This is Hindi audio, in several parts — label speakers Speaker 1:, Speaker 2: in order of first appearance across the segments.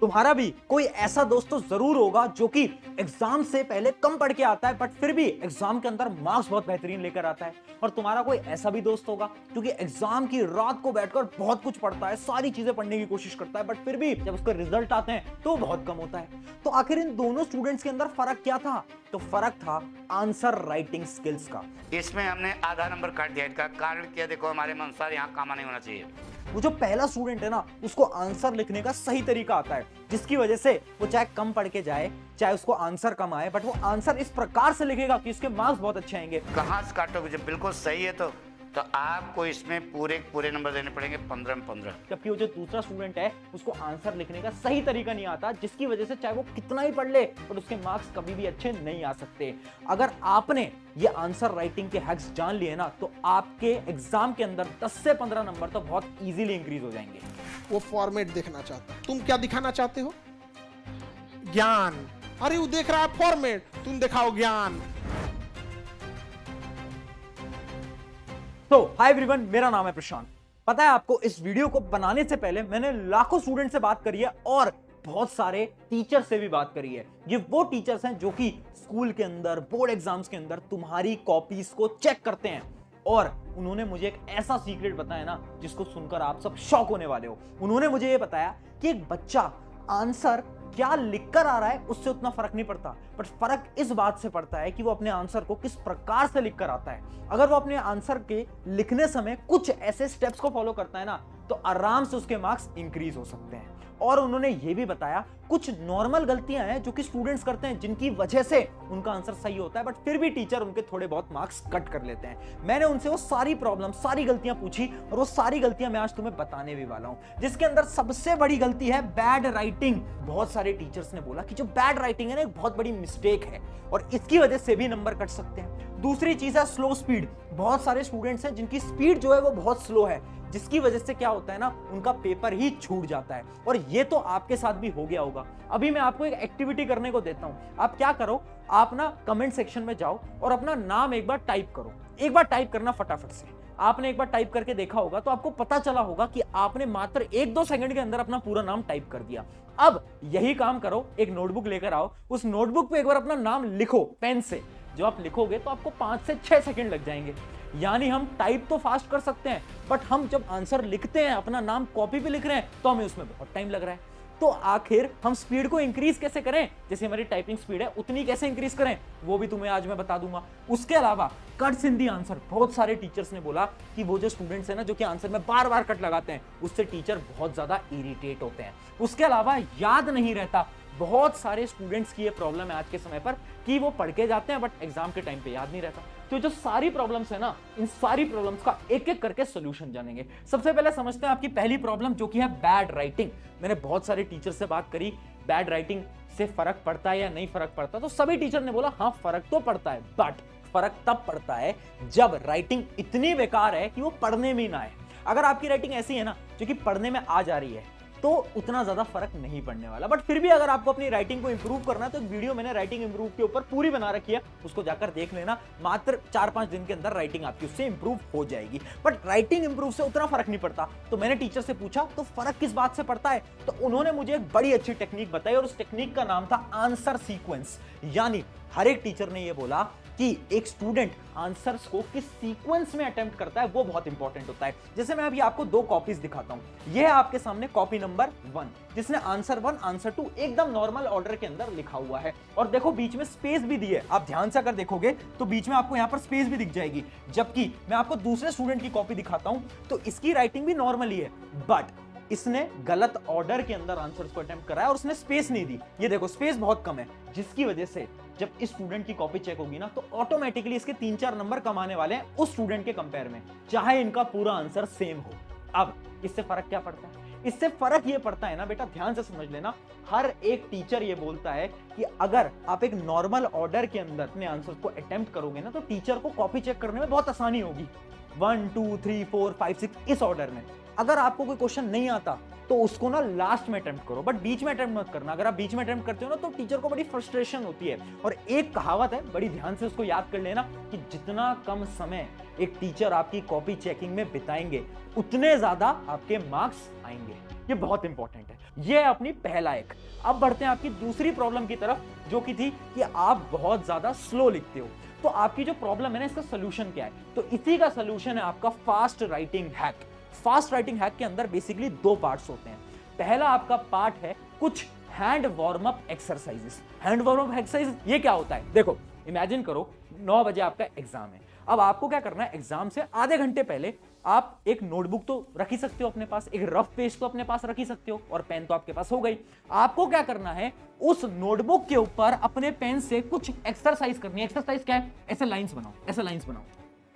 Speaker 1: तुम्हारा भी कोई ऐसा दोस्त तो जरूर होगा जो कि एग्जाम से पहले कम पढ़ के आता है बट फिर भी एग्जाम के अंदर मार्क्स बहुत बेहतरीन लेकर आता है। और तुम्हारा कोई ऐसा भी दोस्त होगा जो कि एग्जाम की रात को बैठकर बहुत कुछ पढ़ता है, सारी चीजें पढ़ने की कोशिश करता है बट फिर भी जब उसके रिजल्ट आते हैं तो बहुत कम होता है। तो आखिर इन दोनों स्टूडेंट्स के अंदर फर्क क्या था? तो फर्क था आंसर राइटिंग स्किल्स का।
Speaker 2: इसमें हमने आधा नंबर काट दिया। इसका कारण क्या? देखो, हमारे अनुसार यहाँ कामा नहीं होना चाहिए।
Speaker 1: वो जो पहला स्टूडेंट है ना, उसको आंसर लिखने का सही तरीका आता है, जिसकी वजह से वो चाहे कम पढ़ के जाए, चाहे उसको आंसर कम आए, बट वो आंसर इस प्रकार से लिखेगा कि उसके मार्क्स बहुत अच्छे आएंगे।
Speaker 2: कहाँ से काटोगे? जब बिल्कुल सही है तो आपको इसमें पूरे नंबर देने पड़ेंगे, 15 में 15।
Speaker 1: जबकि वो जो दूसरा स्टूडेंट है उसको आंसर लिखने का सही तरीका नहीं आता, जिसकी वजह से चाहे वो कितना ही पढ़ ले बट उसके मार्क्स कभी भी अच्छे नहीं आ सकते। अगर आपने ये आंसर राइटिंग के हैक्स जान लिए ना, तो आपके एग्जाम के अंदर 10 से 15 नंबर तो बहुत इजीली इंक्रीज हो जाएंगे।
Speaker 3: वो फॉर्मेट देखना चाहता है। तुम क्या दिखाना चाहते हो? ज्ञान। अरे वो देख रहा है फॉर्मेट, तुम दिखाओ ज्ञान।
Speaker 1: तो हाय एवरीवन, मेरा नाम है प्रशांत। पता है आपको, इस वीडियो को बनाने से पहले मैंने लाखों स्टूडेंट से बात करी है और बहुत सारे टीचर से भी बात करी है। ये वो टीचर्स हैं जो कि स्कूल के अंदर, बोर्ड एग्जाम्स के अंदर तुम्हारी कॉपीज को चेक करते हैं। और उन्होंने मुझे एक ऐसा सीक्रेट बताया ना, जिसको सुनकर आप सब शॉक होने वाले हो। उन्होंने मुझे ये बताया कि एक बच्चा आंसर क्या लिखकर आ रहा है उससे उतना फर्क नहीं पड़ता, बट फर्क इस बात से पड़ता है कि वो अपने आंसर को किस प्रकार से लिखकर आता है। अगर वो अपने आंसर के लिखने समय कुछ ऐसे स्टेप्स को फॉलो करता है ना, तो आराम से उसके मार्क्स इंक्रीज हो सकते हैं। और उन्होंने ये भी बताया कुछ नॉर्मल गलतियां हैं जो कि स्टूडेंट्स करते हैं, जिनकी वजह से उनका आंसर सही होता है बट फिर भी टीचर उनके थोड़े बहुत मार्क्स कट कर लेते हैं। मैंने उनसे वो सारी प्रॉब्लम, सारी गलतियां पूछी और वो सारी गलतियां मैं आज तुम्हें बताने भी वाला हूं, जिसके अंदर सबसे बड़ी गलती है बैड राइटिंग। बहुत सारे टीचर्स ने बोला कि जो बैड राइटिंग है ना, एक बहुत बड़ी मिस्टेक है और इसकी वजह से भी नंबर कट सकते हैं। दूसरी चीज है स्लो स्पीड। बहुत सारे स्टूडेंट्स हैं जिनकी स्पीड जो है वो बहुत स्लो है, जिसकी वजह से क्या होता है ना, उनका पेपर ही छूट जाता है। और ये तो आपके साथ भी हो गया होगा। अभी मैं आपको एक एक्टिविटी करने को देता हूं। आप क्या करो, आप ना कमेंट सेक्शन में जाओ और अपना नाम एक बार टाइप करो। एक बार टाइप करना फटाफट से। आपने एक बार टाइप करके देखा होगा तो आपको पता चला होगा कि आपने मात्र 1-2 सेकंड के अंदर अपना पूरा नाम टाइप कर दिया। अब यही काम करो, एक नोटबुक लेकर आओ, उस नोटबुक पे एक बार अपना नाम लिखो पेन से। जो आप लिखोगे तो आपको 5 से 6 सेकंड लग जाएंगे। यानी हम टाइप तो फास्ट कर सकते हैं, बट हम जब आंसर लिखते हैं, अपना नाम कॉपी पे लिख रहे हैं, तो हमें उसमें बहुत टाइम लग रहा है। तो आखिर हम स्पीड को इंक्रीज कैसे करें? जैसे हमारी टाइपिंग स्पीड है उतनी कैसे इंक्रीज करें, वो भी तुम्हें आज मैं बता दूंगा। उसके अलावा कट्स इन दी आंसर। बहुत सारे टीचर्स ने बोला कि वो जो स्टूडेंट्स हैं ना, जो कि आंसर में बार बार कट लगाते हैं, उससे टीचर बहुत ज्यादा इरिटेट होते हैं। उसके अलावा याद नहीं रहता। बहुत सारे स्टूडेंट्स की ये प्रॉब्लम है आज के समय पर कि वो पढ़ के जाते हैं बट एग्जाम के टाइम पे याद नहीं रहता। तो जो सारी प्रॉब्लम्स है ना, इन सारी प्रॉब्लम्स का एक एक करके सॉल्यूशन जानेंगे। सबसे पहले समझते हैं आपकी पहली प्रॉब्लम, जो कि है बैड राइटिंग। मैंने बहुत सारे टीचर से बात करी, बैड राइटिंग से फर्क पड़ता है या नहीं फर्क पड़ता, तो सभी टीचर ने बोला हाँ फर्क तो पड़ता है, बट फर्क तब पड़ता है जब राइटिंग इतनी बेकार है कि वो पढ़ने में ना आए। अगर आपकी राइटिंग ऐसी है ना जो कि पढ़ने में आ जा रही है, तो उतना ज्यादा फर्क नहीं पड़ने वाला। बट फिर भी अगर आपको अपनी राइटिंग को इंप्रूव करना है, तो एक वीडियो मैंने राइटिंग इंप्रूव के ऊपर पूरी बना रखी है, उसको जाकर देख लेना। मात्र 4-5 दिन के अंदर राइटिंग आपकी उससे इंप्रूव हो जाएगी। बट राइटिंग इंप्रूव से उतना फर्क नहीं पड़ता। तो मैंने टीचर से पूछा तो फर्क किस बात से पड़ता है, तो उन्होंने मुझे एक बड़ी अच्छी टेक्निक बताई और उस टेक्निक का नाम था आंसर सीक्वेंस। यानी हर एक टीचर ने यह बोला कि एक स्टूडेंट आंसर्स को किस सीक्वेंस में अटेम्प्ट करता है वो बहुत इंपॉर्टेंट होता है। जैसे मैं अभी आपको 2 कॉपीज दिखाता हूं। यह है आपके सामने कॉपी नंबर 1, जिसने आंसर 1 आंसर 2 एकदम नॉर्मल ऑर्डर के अंदर लिखा हुआ है। और देखो बीच में स्पेस भी दी है। आप ध्यान से अगर देखोगे तो बीच में आपको यहां पर स्पेस भी दिख जाएगी। जबकि मैं आपको दूसरे स्टूडेंट की कॉपी दिखाता हूं तो इसकी राइटिंग भी नॉर्मल ही है, बट इसने गलत ऑर्डर के अंदर आंसर्स को अटेम्प्ट करा है और उसने स्पेस नहीं दी। ये देखो स्पेस बहुत कम है, जिसकी वजह से जब इस स्टूडेंट की कॉपी चेक होगी ना, तो ऑटोमेटिकली इसके 3-4 नंबर कम आने वाले हैं उस स्टूडेंट के कंपेयर में, चाहे इनका पूरा आंसर सेम हो। अब इससे फर्क क्या पड़ता है? इससे फर्क ये पड़ता है ना बेटा, ध्यान से समझ लेना। हर एक टीचर ये बोलता है कि अगर आप एक नॉर्मल ऑर्डर के अंदर अपने आंसर को अटेम्प्ट करोगे ना, तो टीचर को कॉपी चेक करने में बहुत आसानी होगी। 1 2 3 4 5 6 इस ऑर्डर में। अगर आपको कोई क्वेश्चन नहीं आता तो उसको ना लास्ट में अटेम्प्ट करो, बट बीच में अटेम्प्ट मत करना। अगर आप बीच में अटेम्प्ट करते हो ना, तो टीचर को बड़ी फ्रस्ट्रेशन होती है। और एक कहावत है, बड़ी ध्यान से उसको याद कर लेना, कि जितना कम समय एक टीचर आपकी कॉपी चेकिंग में बिताएंगे, उतने ज्यादा आपके मार्क्स आएंगे। ये बहुत इंपॉर्टेंट है। ये है अपनी पहला एक। अब बढ़ते हैं आपकी दूसरी प्रॉब्लम की तरफ, जो कि थी कि आप बहुत ज्यादा स्लो लिखते हो। तो आपकी जो प्रॉब्लम है ना, इसका सोल्यूशन क्या है? तो इसी का सोल्यूशन है आपका fast writing hack. Fast writing hack के अंदर बेसिकली दो पार्ट्स होते हैं। पहला आपका पार्ट है कुछ hand warm up exercises. Hand warm up exercise ये क्या होता है? देखो, इमेजिन करो 9 बजे आपका एग्जाम है। अब आपको क्या करना है, एग्जाम से आधे घंटे पहले आप एक नोटबुक तो रख ही सकते हो अपने पास, एक रफ पेज तो अपने पास रख ही सकते हो, और पेन तो आपके पास हो गई। आपको क्या करना है, उस नोटबुक के ऊपर अपने पेन से कुछ एक्सरसाइज करनी है। एक्सरसाइज क्या है? ऐसे लाइंस बनाओ, ऐसे लाइंस बनाओ,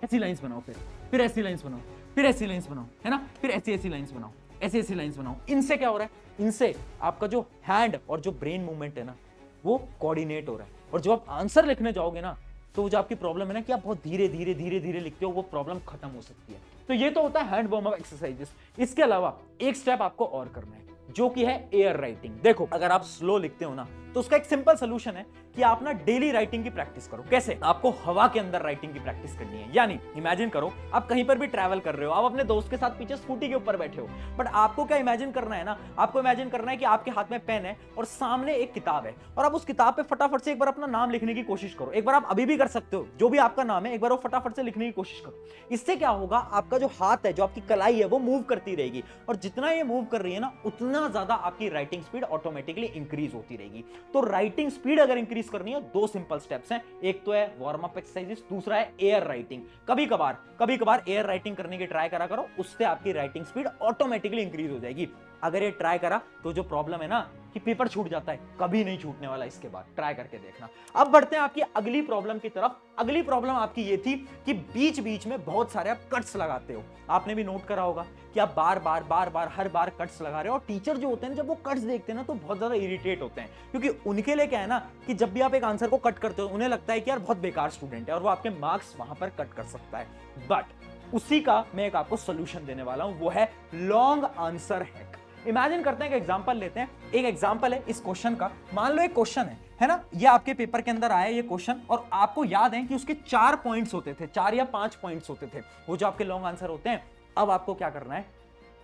Speaker 1: ऐसी लाइंस बनाओ, फिर ऐसी लाइंस बनाओ, फिर ऐसी लाइंस बनाओ, है ना, फिर ऐसी ऐसी लाइंस बनाओ, ऐसी ऐसी लाइंस बनाओ। इनसे क्या हो रहा है? इनसे आपका जो हैंड और जो ब्रेन मूवमेंट है ना, वो कोऑर्डिनेट हो रहा है। और जब आप आंसर लिखने जाओगे ना, तो जो आपकी प्रॉब्लम है ना कि आप बहुत धीरे धीरे धीरे धीरे लिखते हो, वो प्रॉब्लम खत्म हो सकती है। तो ये तो होता है हैंड वार्म अप एक्सरसाइजेस। इसके अलावा एक स्टेप आपको और करना है, जो कि है एयर राइटिंग। देखो, अगर आप स्लो लिखते हो ना, तो उसका एक सिंपल सोल्यूशन है कि आप ना डेली राइटिंग की प्रैक्टिस करो। कैसे? आपको हवा के अंदर राइटिंग की प्रैक्टिस करनी है। यानी इमेजिन करो आप कहीं पर भी ट्रैवल कर रहे हो, आप अपने दोस्त के साथ पीछे स्कूटी के ऊपर बैठे हो, बट आपको क्या इमेजिन करना है ना, आपको इमेजिन करना है कि आपके हाथ में पेन है और सामने एक किताब है, और आप उस किताब पे फटाफट से एक बार अपना नाम लिखने की कोशिश करो। एक बार आप अभी भी कर सकते हो, जो भी आपका नाम है एक बार वो फटाफट से लिखने की कोशिश करो। इससे क्या होगा, आपका जो हाथ है, जो आपकी कलाई है, वो मूव करती रहेगी, और जितना ये मूव कर रही है ना, उतना ज्यादा आपकी राइटिंग स्पीड ऑटोमेटिकली इंक्रीज होती रहेगी। तो राइटिंग स्पीड अगर इंक्रीज करनी है, दो सिंपल स्टेप्स हैं। एक तो है वार्म अप एक्सरसाइजेस, दूसरा है एयर राइटिंग। कभी कभार एयर राइटिंग करने की ट्राई करा करो, उससे आपकी राइटिंग स्पीड ऑटोमेटिकली इंक्रीज हो जाएगी। अगर ये ट्राई करा तो जो प्रॉब्लम है ना कि पेपर छूट जाता है, कभी नहीं छूटने वाला। इसके बाद ट्राई करके देखना। अब बढ़ते हैं आपकी अगली प्रॉब्लम की तरफ। अगली प्रॉब्लम आपकी ये थी कि बीच बीच में बहुत सारे आप कट्स लगाते हो। आपने भी नोट करा होगा कि आप बार बार हर बार कट्स लगा रहे हो, और टीचर जो होते हैं जब वो कट्स देखते हैं ना, तो बहुत ज्यादा इरिटेट होते हैं, क्योंकि उनके लिए क्या है ना कि जब भी आप एक आंसर को कट करते हो, उन्हें लगता है कि यार बहुत बेकार स्टूडेंट है, और वो आपके मार्क्स वहां पर कट कर सकता है। बट उसी का मैं एक आपको सोल्यूशन देने वाला हूं, वो है लॉन्ग आंसर हैक। इमेजिन करते हैं कि एग्जांपल लेते हैं। एक एग्जांपल है इस क्वेश्चन का। मान लो एक क्वेश्चन है ना, ये आपके पेपर के अंदर आया ये क्वेश्चन, और आपको याद है कि उसके 4 पॉइंट्स होते थे, 4 या 5 पॉइंट्स होते थे, वो जो आपके लॉन्ग आंसर होते हैं। अब आपको क्या करना है,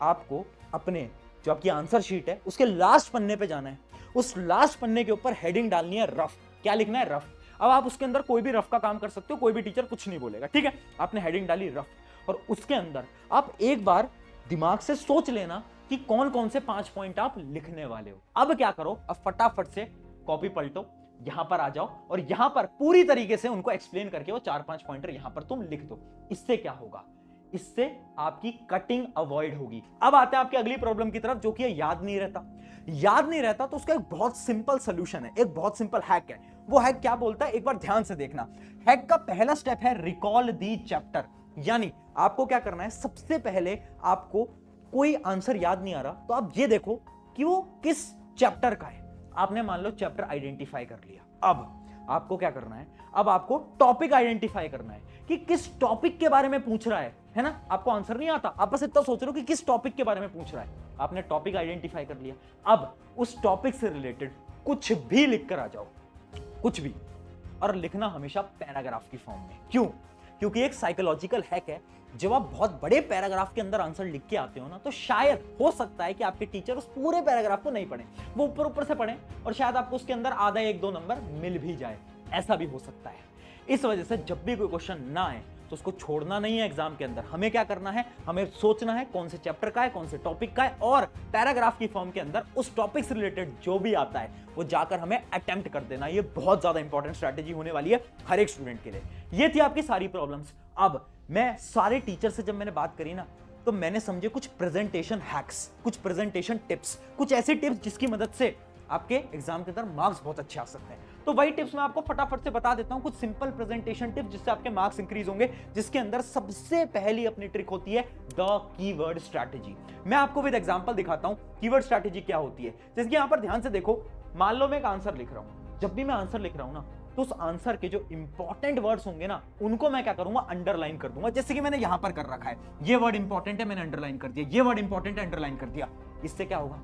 Speaker 1: आपको अपने जो आपकी आंसर शीट है उसके लास्ट पन्ने पे जाना है। उस लास्ट पन्ने के ऊपर हेडिंग डालनी है रफ। क्या लिखना है? रफ। अब आप उसके अंदर कोई भी रफ का काम कर सकते हो, कोई भी टीचर कुछ नहीं बोलेगा, ठीक है। आपने हेडिंग डाली रफ, और उसके अंदर आप एक बार दिमाग से सोच लेना कि कौन कौन से 5 पॉइंट आप लिखने वाले हो। अब क्या करो, अब फटाफट से कॉपी पलटो, यहां पर आ जाओ, और यहां पर पूरी तरीके से उनको एक्सप्लेन करके वो 4-5 पॉइंटर यहां पर तुम लिख दो। इससे क्या होगा, इससे आपकी कटिंग अवॉइड होगी। अब आते हैं आपकी अगली प्रॉब्लम की तरफ, जो कि याद नहीं रहता। याद नहीं रहता तो उसका एक बहुत सिंपल सोल्यूशन है, एक बहुत सिंपल हैक है। वो हैक क्या बोलता है, एक बार ध्यान से देखना। हैक का पहला स्टेप है रिकॉल दी चैप्टर। यानी आपको क्या करना है, सबसे पहले आपको कोई आंसर याद नहीं आ रहा, तो आप ये देखो कि वो किस चैप्टर का है। आपने मान लो चैप्टर आइडेंटिफाई कर लिया। अब आपको क्या करना है, अब आपको टॉपिक आइडेंटिफाई करना है कि किस टॉपिक के बारे में पूछ रहा है ना। आपको आंसर नहीं आता, आप बस इतना सोच रहे हो कि किस टॉपिक के बारे में पूछ रहा है। आपने टॉपिक आइडेंटिफाई कर लिया। अब उस टॉपिक से रिलेटेड कुछ भी लिख कर आ जाओ, कुछ भी, और लिखना हमेशा पैराग्राफ की फॉर्म में। क्यों? क्योंकि एक साइकोलॉजिकल हैक है, जब आप बहुत बड़े पैराग्राफ के अंदर आंसर लिख के आते हो ना, तो शायद हो सकता है कि आपके टीचर उस पूरे पैराग्राफ को नहीं पढ़े, वो ऊपर ऊपर से पढ़े, और शायद आपको उसके अंदर आधा 1-2 नंबर मिल भी जाए। ऐसा भी हो सकता है। इस वजह से जब भी कोई क्वेश्चन ना आए तो उसको छोड़ना नहीं है एग्जाम के अंदर। हमें क्या करना है, हमें सोचना है कौन से चैप्टर का है, कौन से टॉपिक का है, और पैराग्राफ की फॉर्म के अंदर उस टॉपिक से रिलेटेड जो भी आता है वो जाकर हमें अटेम्प्ट कर देना। ये बहुत ज्यादा इंपॉर्टेंट स्ट्रैटेजी होने वाली है हर एक स्टूडेंट के लिए। ये थी आपकी सारी प्रॉब्लम्स। अब मैं सारे टीचर से जब मैंने बात करी ना, तो मैंने समझे कुछ प्रेजेंटेशन हैक्स, कुछ प्रेजेंटेशन टिप्स, कुछ ऐसे टिप्स जिसकी मदद से आपके एग्जाम के अंदर मार्क्स बहुत अच्छे आ सकते हैं। तो वही टिप्स मैं आपको फटाफट से बता देता हूं, कुछ सिंपल प्रेजेंटेशन टिप्स जिससे आपके मार्क्स इंक्रीज होंगे, जिसके अंदर सबसे पहली अपनी ट्रिक होती है द कीवर्ड स्ट्रैटेजी। मैं आपको विद एग्जांपल दिखाता हूं कीवर्ड स्ट्रैटेजी क्या होती है। जैसे कि यहां पर ध्यान से देखो, मान लो मैं एक आंसर लिख रहा हूं। जब भी मैं आंसर लिख रहा हूं ना, तो उस आंसर के जो इंपॉर्टेंट वर्ड्स होंगे ना, उनको मैं क्या करूंगा, अंडरलाइन कर दूंगा। जैसे कि मैंने यहां पर कर रखा है, ये वर्ड इंपॉर्टेंट है, मैंने अंडरलाइन कर दिया, ये वर्ड इंपॉर्टेंट है, अंडरलाइन कर दिया। इससे क्या होगा,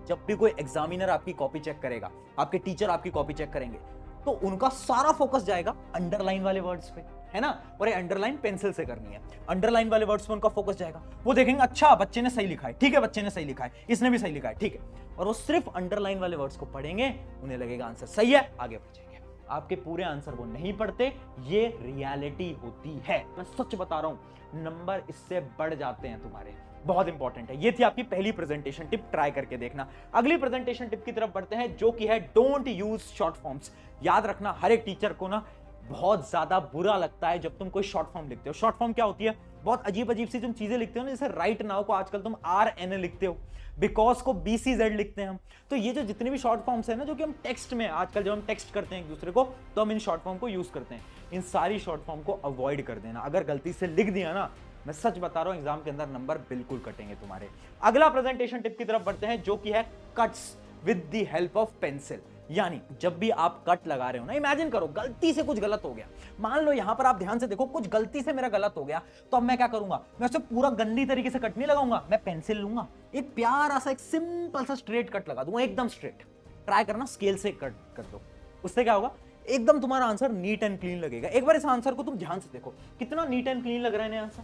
Speaker 1: जब भी कोई एग्जामिनर आपकी कॉपी चेक करेगा, आपके टीचर आपकी कॉपी चेक करेंगे, तो उनका सारा फोकस जाएगा अंडरलाइन वाले वर्ड्स पे। है ना, और ये अंडरलाइन पेंसिल से करनी है। अंडरलाइन वाले वर्ड्स पे उनका फोकस जाएगा, वो देखेंगे अच्छा बच्चे ने सही लिखा है, ठीक है बच्चे ने सही लिखा है, इसने भी सही लिखा है, ठीक है, और वो सिर्फ अंडरलाइन वाले वर्ड्स को पढ़ेंगे, उन्हें लगेगा आंसर सही है, आगे बढ़ जाएंगे। आपके पूरे आंसर वो नहीं पढ़ते, ये रियलिटी होती है, मैं सच बता रहा हूं, नंबर इससे बढ़ जाते हैं तुम्हारे, बहुत इंपॉर्टेंट है। ये थी आपकी पहली प्रेजेंटेशन टिप, ट्राई करके देखना। अगली प्रेजेंटेशन टिप की तरफ बढ़ते हैं, जो कि है डोंट यूज शॉर्ट फॉर्म्स। याद रखना, हर एक टीचर को ना बहुत ज्यादा बुरा लगता है जब तुम कोई शॉर्ट फॉर्म लिखते हो। शॉर्ट फॉर्म क्या होती है? बहुत अजीब अजीब सी तुम चीजें लिखते हो ना, जैसे राइट नाउ को आजकल तुम RN लिखते हो, बिकॉज को BCZ लिखते हैं हम। तो ये जो जितने भी शॉर्ट फॉर्म्स है ना, जो कि हम टेक्स्ट में आजकल जब हम टेक्स्ट करते हैं एक दूसरे को, तो हम इन शॉर्ट फॉर्म को यूज करते हैं। इन सारी शॉर्ट फॉर्म को अवॉइड कर देना। अगर गलती से लिख दिया ना, मैं सच बता रहा हूं, एग्जाम के अंदर नंबर बिल्कुल कटेंगे तुम्हारे। अगला प्रेजेंटेशन टिप की तरफ बढ़ते हैं, जो कि है cuts with the help of pencil. यानी जब भी आप कट लगा रहे हो ना, इमेजिन करो गलती से कुछ गलत हो गया, मान लो यहां पर आप ध्यान से देखो, कुछ गलती से मेरा गलत हो गया, तो अब मैं क्या करूंगा? मैं उसे पूरा गंदी तरीके से कट नहीं लगाऊंगा, मैं पेंसिल लूंगा, एक प्यारा सा एक सिंपल सा स्ट्रेट कट लगा दूंगा, एकदम स्ट्रेट। ट्राई करना, स्केल से कट कर दो, उससे क्या होगा? एकदम तुम्हारा आंसर नीट एंड क्लीन लगेगा। एक बार इस आंसर को तुम ध्यान से देखो, कितना नीट एंड क्लीन लग रहा है आंसर,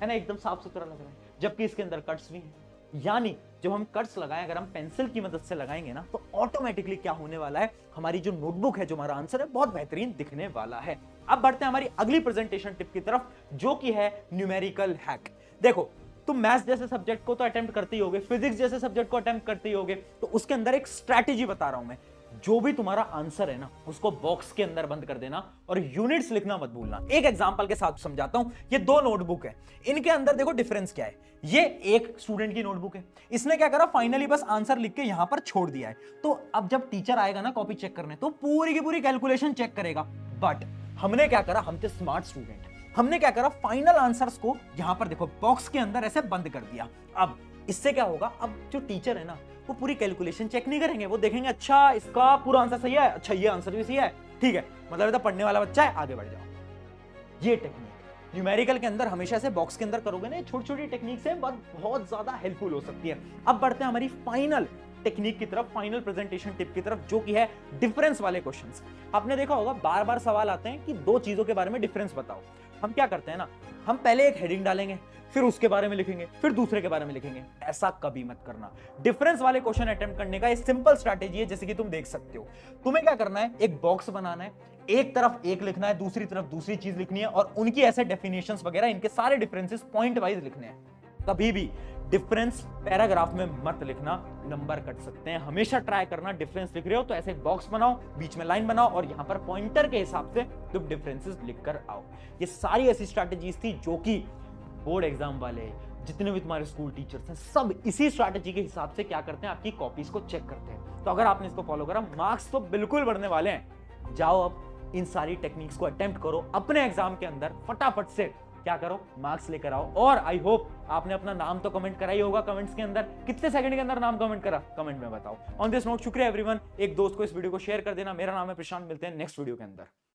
Speaker 1: है ना, एकदम साफ सुथरा लग रहा है, जबकि इसके अंदर कट्स भी हैं। यानी जब हम कट्स लगाएं, अगर हम पेंसिल की मदद से लगाएंगे ना, तो ऑटोमेटिकली क्या होने वाला है, हमारी जो नोटबुक है, जो हमारा आंसर है, बहुत बेहतरीन दिखने वाला है। अब बढ़ते हैं हमारी अगली प्रेजेंटेशन टिप की तरफ, जो कि है न्यूमेरिकल हैक। देखो, तुम मैथ्स जैसे सब्जेक्ट को तो अटेम्प्ट करते ही होगे, फिजिक्स जैसे सब्जेक्ट को अटेम्प्ट करते ही होगे, तो उसके अंदर एक स्ट्रैटेजी बता रहा हूं मैं। जो भी तुम्हारा आंसर है ना, उसको बॉक्स के अंदर बंद कर देना और यूनिट्स लिखना मत भूलना। एक एग्जांपल के साथ समझाता हूं। ये दो नोटबुक है, इनके अंदर देखो डिफरेंस क्या है। ये एक स्टूडेंट की नोटबुक है, इसने क्या करा, फाइनली बस आंसर लिख के यहां पर छोड़ दिया है। तो अब जब टीचर आएगा ना कॉपी चेक करने, तो पूरी की पूरी कैलकुलेशन चेक करेगा। बट हमने क्या करा, हम थे स्मार्ट स्टूडेंट, हमने क्या करा, फाइनल आंसर्स को यहां पर देखो बॉक्स के अंदर ऐसे बंद कर दिया। अब इससे क्या होगा, अब जो टीचर है ना, वो पूरी कैलकुलेशन चेक नहीं करेंगे, वो देखेंगे अच्छा इसका पूरा आंसर सही है, अच्छा ये आंसर भी सही है, ठीक है, मतलब ये तो पढ़ने वाला बच्चा है, आगे बढ़ जाओ। ये टेक्निक न्यूमेरिकल के अंदर हमेशा से बॉक्स के अंदर करोगे ना, छोटी छोटी टेक्निक से बहुत ज्यादा हेल्पफुल हो सकती है। अब बढ़ते हैं हमारी फाइनल टेक्निक की तरफ, फाइनल प्रेजेंटेशन टिप की तरफ, जो कि है डिफरेंस वाले क्वेश्चंस। आपने देखा होगा बार बार सवाल आते हैं कि दो चीजों के बारे में डिफरेंस बताओ। हम क्या करते हैं ना, हम पहले एक हेडिंग डालेंगे, फिर उसके बारे में लिखेंगे, फिर दूसरे के बारे में लिखेंगे। ऐसा कभी मत करना। डिफरेंस वाले क्वेश्चन अटेम्प्ट करने का एक सिंपल स्ट्रैटेजी है, जैसे कि तुम देख सकते हो। तुम्हें क्या करना है, एक बॉक्स बनाना है, एक तरफ एक लिखना है, दूसरी तरफ दूसरी चीज लिखनी है, और उनकी ऐसे डेफिनेशंस वगैरह, इनके सारे डिफरेंसेस पॉइंट वाइज लिखने हैं। कभी भी डिफरेंस पैराग्राफ में मत लिखना, नंबर कट सकते हैं। हमेशा ट्राई करना, डिफरेंस लिख रहे हो तो ऐसे एक बॉक्स बनाओ, बीच में लाइन बनाओ, और यहां पर पॉइंटर के हिसाब से तुम डिफरेंसेस लिखकर आओ। ये सारी ऐसी स्ट्रैटेजीज थी जो कि बोर्ड एग्जाम वाले, जितने भी तुम्हारे स्कूल टीचर्स हैं, सब इसी स्ट्रैटेजी के हिसाब से क्या करते हैं, आपकी कॉपीज को चेक करते हैं। तो अगर आपने इसको फॉलो करा, मार्क्स तो बिल्कुल बढ़ने वाले हैं। जाओ अब इन सारी टेक्निक्स को अटेम्प्ट करो, अपने एग्जाम के अंदर फटाफट से क्या करो, मार्क्स लेकर आओ। और आई होप आपने अपना नाम तो कमेंट करा ही होगा कमेंट्स के अंदर। कितने सेकंड के अंदर नाम कमेंट करा, कमेंट में बताओ। ऑन दिस नोट, शुक्रिया एवरीवन। एक दोस्त को इस वीडियो को शेयर कर देना। मेरा नाम है प्रशांत, मिलते हैं नेक्स्ट वीडियो के अंदर।